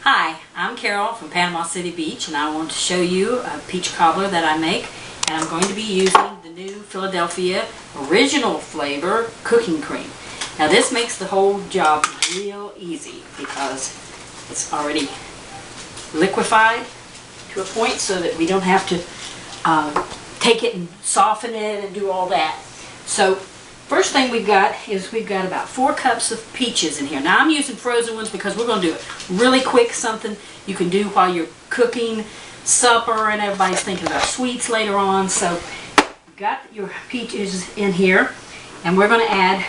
Hi, I'm Carol from Panama City Beach, and I want to show you a peach cobbler that I make, and I'm going to be using the new Philadelphia original flavor cooking cream. Now this makes the whole job real easy because it's already liquefied to a point so that we don't have to take it and soften it and do all that. So first thing we've got about 4 cups of peaches in here. Now I'm using frozen ones because we're going to do it really quick, something you can do while you're cooking supper and everybody's thinking about sweets later on. So you've got your peaches in here, and we're going to add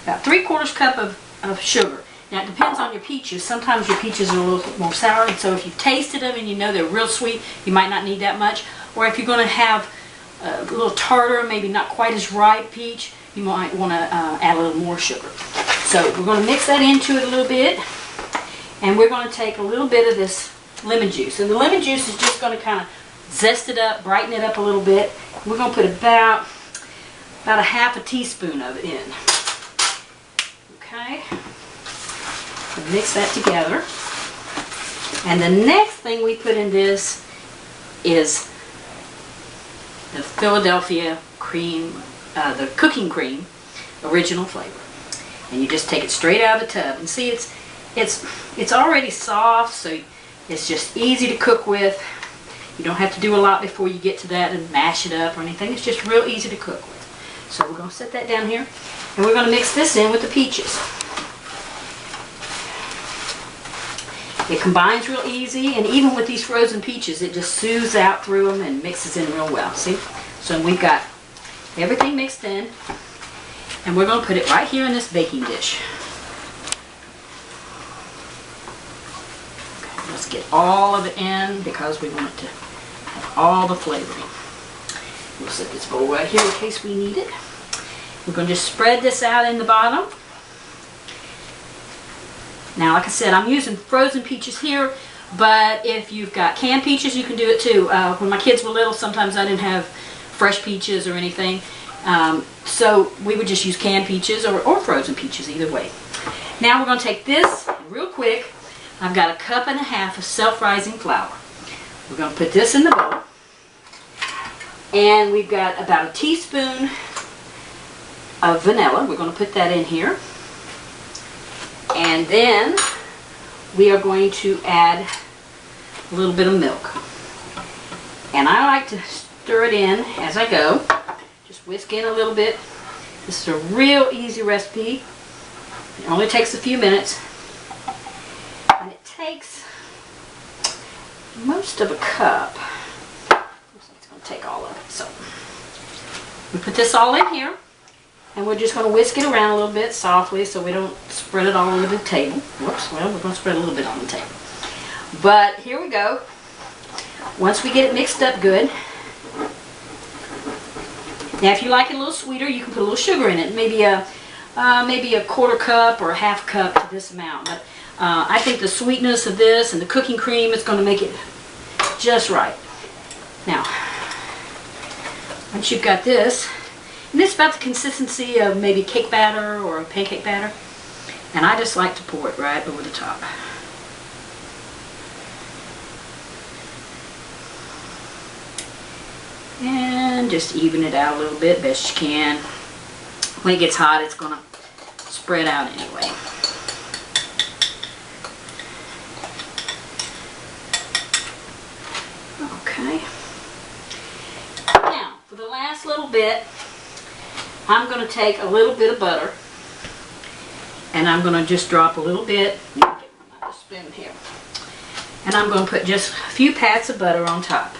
about 3/4 cup of sugar. Now it depends on your peaches. Sometimes your peaches are a little bit more sour, and so if you've tasted them and you know they're real sweet, you might not need that much. Or if you're going to have a little tartar, maybe not quite as ripe peach, you might want to add a little more sugar. So we're going to mix that into it a little bit, and we're going to take a little bit of this lemon juice. And the lemon juice is just going to kind of zest it up, brighten it up a little bit. We're going to put about a half a teaspoon of it in. Okay, so mix that together. And the next thing we put in this is the Philadelphia cream, the cooking cream, original flavor. And you just take it straight out of the tub. And see, it's already soft, so it's just easy to cook with. You don't have to do a lot before you get to that and mash it up or anything. It's just real easy to cook with. So we're going to set that down here, and we're going to mix this in with the peaches. It combines real easy, and even with these frozen peaches, it just soothes out through them and mixes in real well. See? So we've got everything mixed in, and we're going to put it right here in this baking dish. Okay, let's get all of it in because we want it to have all the flavoring. We'll set this bowl right here in case we need it. We're going to just spread this out in the bottom. Now, like I said, I'm using frozen peaches here, but if you've got canned peaches, you can do it too. When my kids were little, sometimes I didn't have fresh peaches or anything, so we would just use canned peaches or frozen peaches, either way. Now we're going to take this real quick. I've got 1.5 cups of self-rising flour. We're going to put this in the bowl, and we've got about a teaspoon of vanilla. We're going to put that in here. And then we are going to add a little bit of milk. And I like to stir it in as I go. Just whisk in a little bit. This is a real easy recipe. It only takes a few minutes. And it takes most of a cup. It's going to take all of it. So we put this all in here. And we're just going to whisk it around a little bit softly so we don't spread it all over the table. Whoops, well, we're going to spread a little bit on the table. But here we go. Once we get it mixed up good. Now if you like it a little sweeter, you can put a little sugar in it. Maybe a 1/4 cup or a 1/2 cup to this amount. But I think the sweetness of this and the cooking cream is going to make it just right. Now, once you've got this, and it's about the consistency of maybe cake batter or a pancake batter. And I just like to pour it right over the top. And just even it out a little bit, best you can. When it gets hot, it's going to spread out anyway. Okay. Now, for the last little bit, I'm going to take a little bit of butter, and I'm going to just drop a little bit. Let me get my spoon here. And I'm going to put just a few pats of butter on top,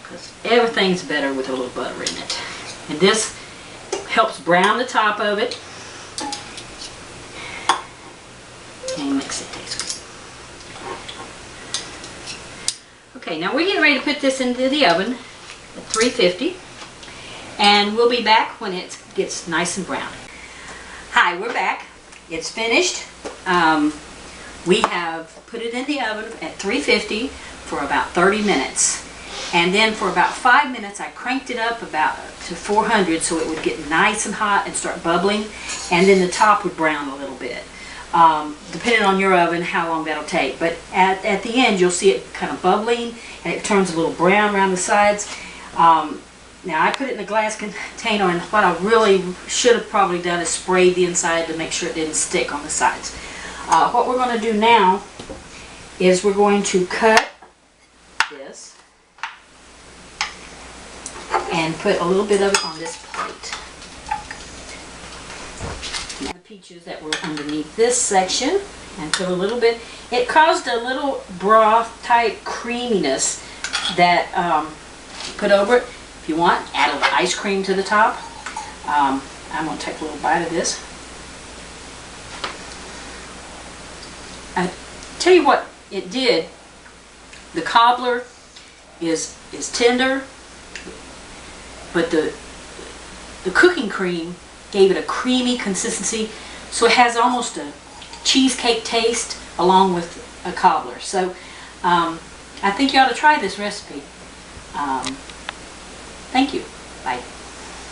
because everything's better with a little butter in it. And this helps brown the top of it and makes it taste good. Okay, now we're getting ready to put this into the oven at 350. And we'll be back when it gets nice and brown. Hi, we're back. It's finished. We have put it in the oven at 350 for about 30 minutes. And then for about 5 minutes, I cranked it up to 400 so it would get nice and hot and start bubbling. And then the top would brown a little bit. depending on your oven, how long that'll take. But at the end, you'll see it kind of bubbling, and it turns a little brown around the sides. Now, I put it in a glass container, and what I really should have probably done is sprayed the inside to make sure it didn't stick on the sides. What we're going to do now is we're going to cut this and put a little bit of it on this plate. Now, the peaches that were underneath this section, and put a little bit. It caused a little broth type creaminess that put over it. If you want, add a little ice cream to the top. I'm going to take a little bite of this. I tell you what it did. The cobbler is tender, but the cooking cream gave it a creamy consistency, so it has almost a cheesecake taste along with a cobbler. So I think you ought to try this recipe. Thank you. Bye.